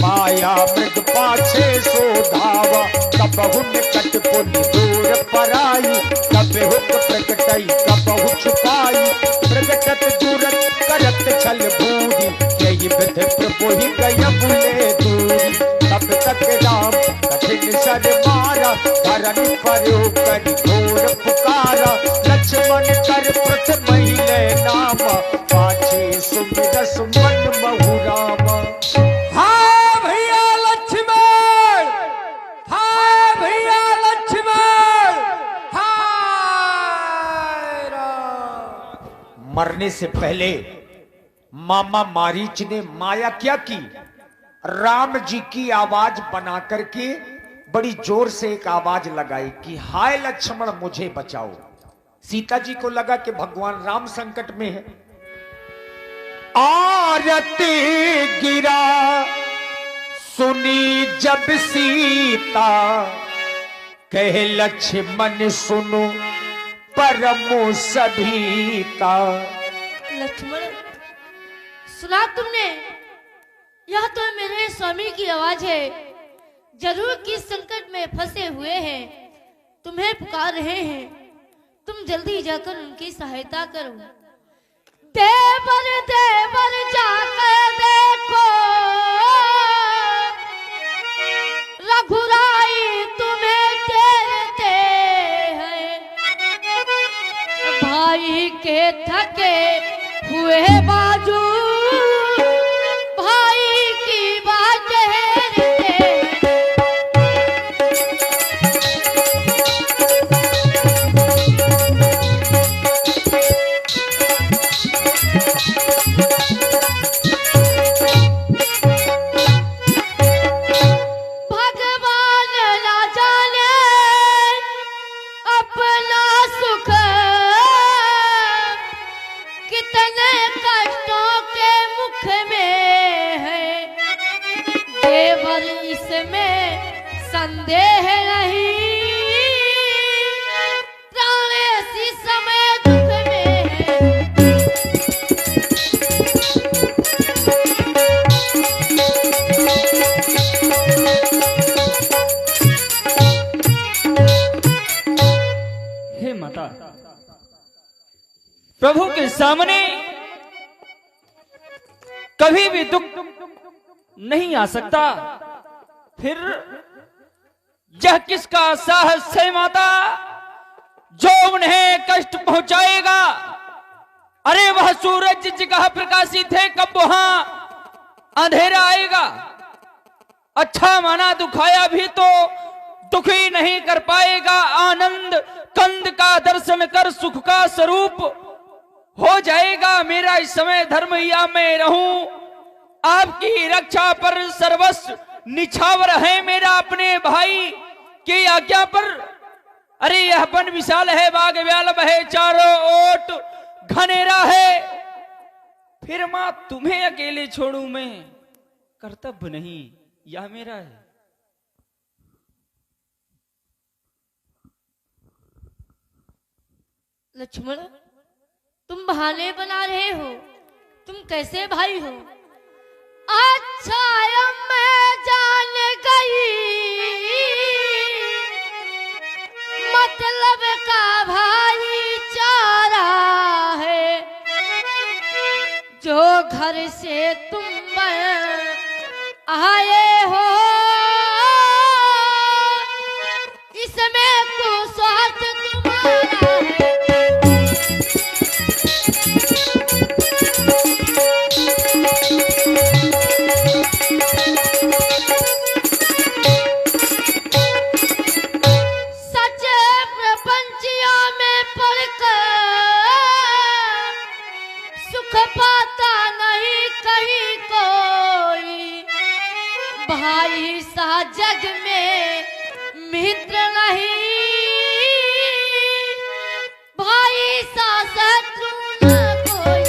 माया मृग पाछे सो धावा, कबहु निकट पुनि दूर पराई, कबहु प्रकटई कबहु छुपाई, प्रकटत दूरत करत छल भूरी, यही विध प्रभु ही गय बुले दूरी। तब तक राम कठिन सर मारा, धरन पर कर घोर पुकारा, लक्ष्मण कर प्रथम हिले नामा, पाछे सुमिरस मन महु रामा। हाय भैया लक्ष्मण, हाय भैया लक्ष्मण, हाय राम। मरने से पहले मामा मारीच ने माया क्या की, राम जी की आवाज बना करके बड़ी जोर से एक आवाज लगाई कि हाय लक्ष्मण मुझे बचाओ। सीता जी को लगा कि भगवान राम संकट में है। आरती गिरा सुनी जब सीता, कहे लक्ष्मण सुनो परमो सभीता। लक्ष्मण, सुना तुमने? यह तो मेरे स्वामी की आवाज है। जरूर किस संकट में फंसे हुए हैं, तुम्हें पुकार रहे हैं। तुम जल्दी जाकर उनकी सहायता करो। देवर देवर जाकर देखो, रघुराई तुम्हें कहते हैं। भाई के थके हुए बाजू, भाई की बात कहते हैं। भगवान ना जाने अपना सुख, कितने कष्टों के मुख में है। देवर इसमें संदेह नहीं, प्राण इसी समय दुख में है। हे माता, प्रभु के सामने कभी भी दुख नहीं आ सकता। फिर यह किसका साहस है माता, जो उन्हें कष्ट पहुंचाएगा? अरे वह सूरज जिस जगह प्रकाशित है, कब वहां अंधेरा आएगा? अच्छा माना दुखाया भी तो दुखी नहीं कर पाएगा। आनंद कंद का दर्शन कर सुख का स्वरूप हो जाएगा। मेरा इस समय धर्म या मैं रहूं, आपकी रक्षा पर सर्वस्व निछावर है मेरा अपने भाई की आज्ञा पर। अरे यह वन विशाल है, बाग व्याल है, चारों ओट घनेरा है। फिर मां तुम्हें अकेले छोड़ू मैं, कर्तव्य नहीं यह मेरा है। लक्ष्मण, तुम बहाने बना रहे हो। तुम कैसे भाई हो? अच्छा अब मैं जान गई, मतलब का भाईचारा है। जो घर से तुम आए हो, इसमें कुस्वार्थ तुम्हारा है। पाता नहीं कहीं कोई, भाई सा जग में मित्र नहीं, भाई सा शत्रु न कोई।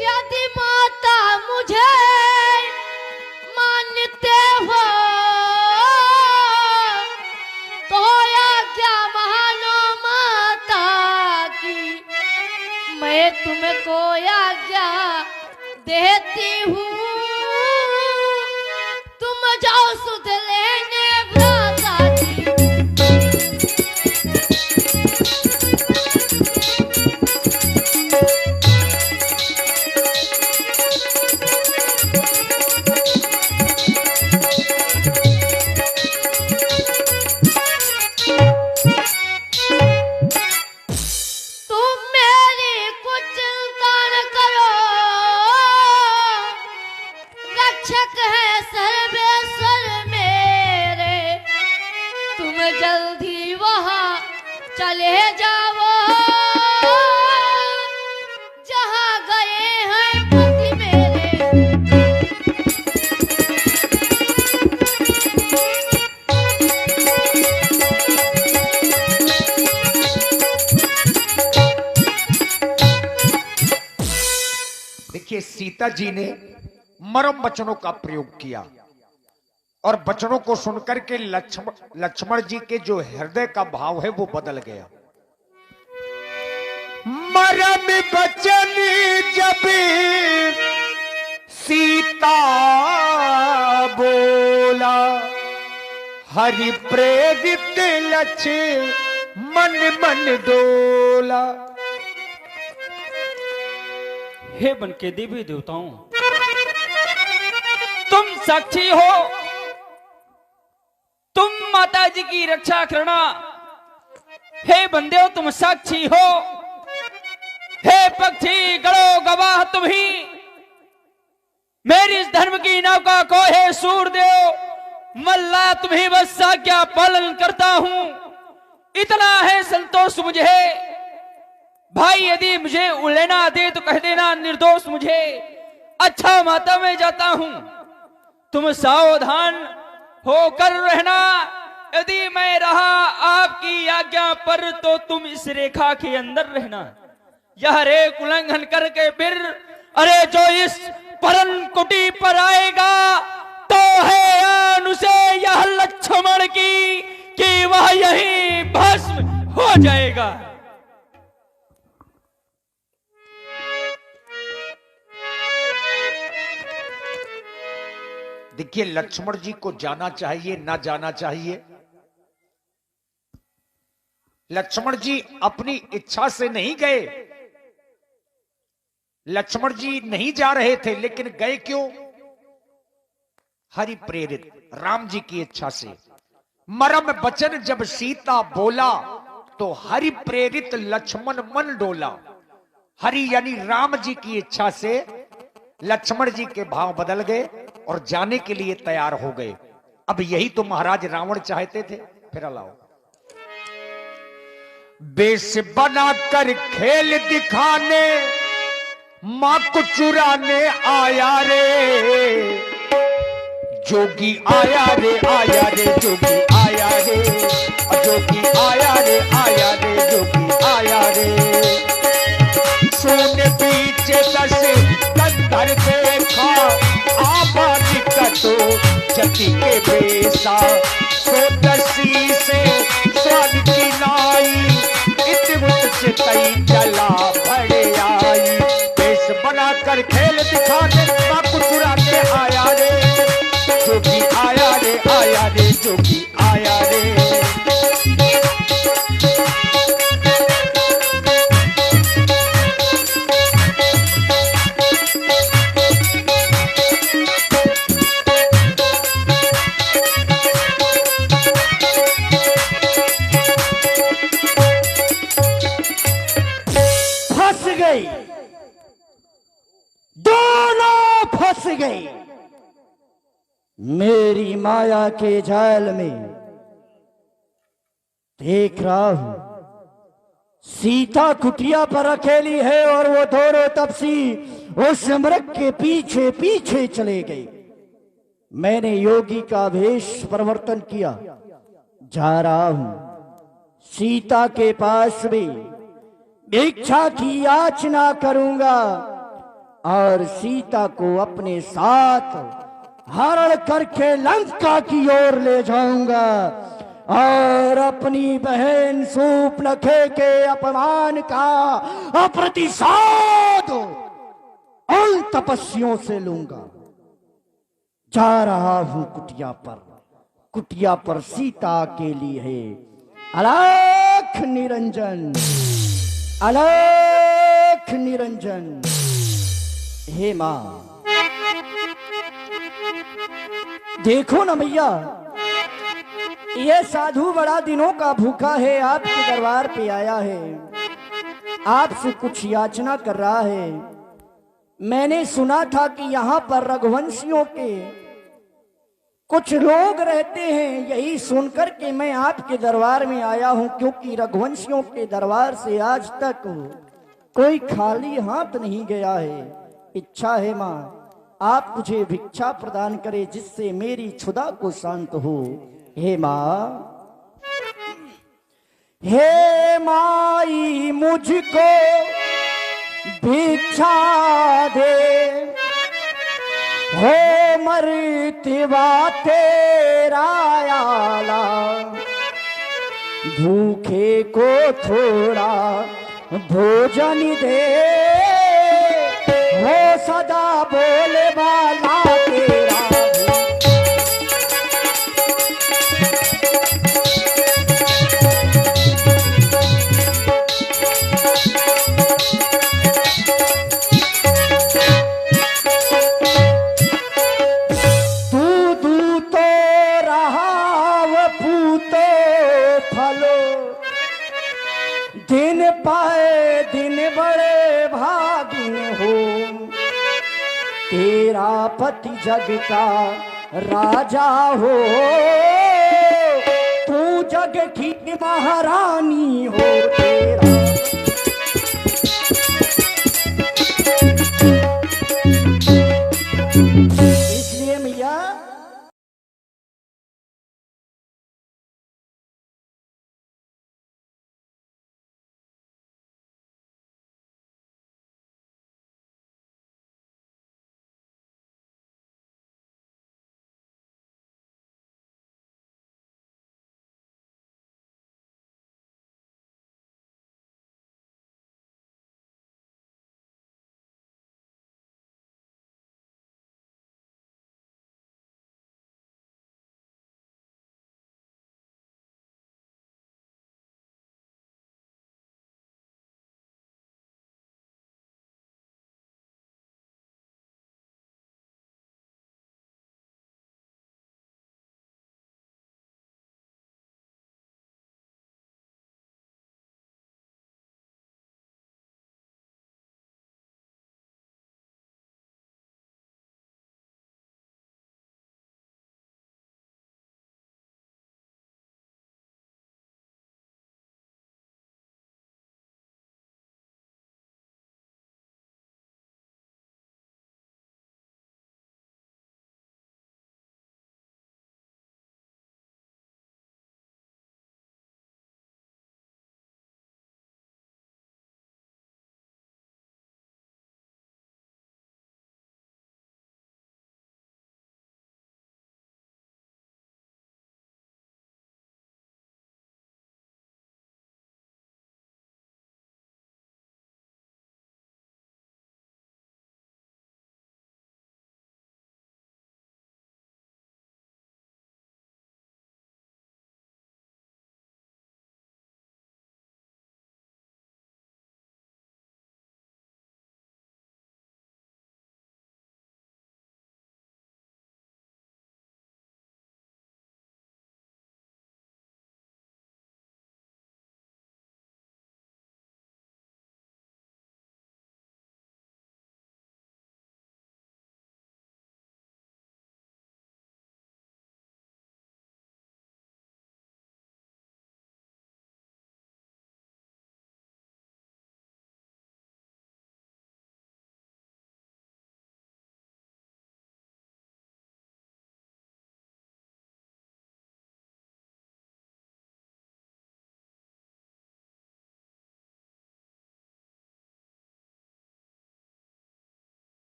यदि माता मुझे मानते हो, सुध लेने भ्राता जी। तुम मेरी कुछ चिंता न करो, रक्षक है सर्वेश्वर मेरे। तुम जल्दी वहां चले जाओ जहां गए हैं पति मेरे। देखिए, सीता जी ने मरम वचनों का प्रयोग किया और वचनों को सुनकर के लक्ष्मण जी के जो हृदय का भाव है वो बदल गया। मरम वचन जब सीता बोला, हरि प्रेरित लक्ष्मण मन डोला। हे बन के देवी देवताओं, तुम साक्षी हो, तुम माता जी की रक्षा करना। हे बंदे, तुम साक्षी हो। हे पक्षी गणो गवाह तुम ही। मेरी इस धर्म की नौका को हे सूर्यदेव मल्ला तुम्ही बस आज्ञा पालन करता हूं। इतना है संतोष मुझे। भाई यदि मुझे लेना दे तो कह देना, निर्दोष मुझे। अच्छा माता, मैं जाता हूं, तुम सावधान होकर रहना। यदि मैं रहा आपकी आज्ञा पर तो तुम इस रेखा के अंदर रहना। यह रेख उल्लंघन करके फिर अरे जो इस परन कुटी पर आएगा तो है आन उसे यह लक्ष्मण की कि वह यही भस्म हो जाएगा। देखिए, लक्ष्मण जी को जाना चाहिए ना जाना चाहिए। लक्ष्मण जी अपनी इच्छा से नहीं गए। लक्ष्मण जी नहीं जा रहे थे, लेकिन गए क्यों? हरि प्रेरित, राम जी की इच्छा से। मरम वचन जब सीता बोला तो हरि प्रेरित लक्ष्मण मन डोला। हरि यानी राम जी की इच्छा से लक्ष्मण जी के भाव बदल गए और जाने के लिए तैयार हो गए। अब यही तो महाराज रावण चाहते थे। फिर लाओ, बेश बनाकर खेल दिखाने मां को चुराने आया रे। जोगी आया रे, आया रे, जोगी आया रे, जोगी आया रे, आया रे, जोगी आया रे। सोने पीछे दस कंधर देखा, आबादी कटो जति के बेसा। सोदसी से स्वाद की नाई, इतमुत से तई चला भरे आई। बेस बनाकर खेल दिखाने मां को चुराने आया रे। जोगी आया रे, आया रे, जोगी आया रे। फंस गई, दोनों फंस गई मेरी माया के जाल में। देख रहा हूं सीता कुटिया पर अकेली है और वो दोनों तपसी उस मृग के पीछे पीछे चले गए। मैंने योगी का वेश परिवर्तन किया, जा रहा हूं सीता के पास भी भिक्षा की याचना करूंगा और सीता को अपने साथ हरण करके लंका की ओर ले जाऊंगा और अपनी बहन शूर्पणखा के अपमान का प्रतिशोध उन तपस्वियों से लूंगा जा रहा हूं कुटिया पर सीता अकेली है। अलख निरंजन, अलख निरंजन। हे मां, देखो ना मैया, ये साधु बड़ा दिनों का भूखा है, आपके दरबार पे आया है, आपसे कुछ याचना कर रहा है। मैंने सुना था कि यहाँ पर रघुवंशियों के कुछ लोग रहते हैं, यही सुनकर के मैं आपके दरबार में आया हूं, क्योंकि रघुवंशियों के दरबार से आज तक कोई खाली हाथ नहीं गया है। इच्छा है मां, आप मुझे भिक्षा प्रदान करें जिससे मेरी क्षुधा को शांत हो। हे मां, हे माई मुझको भिक्षा दे, हो मरतबा तेरा आला, भूखे को थोड़ा भोजन दे, हो सदा बोले वाला तेरा। दिन पाए दिन बड़े भागिन हो, तेरा पति जग का राजा हो, तू जग की महाराज।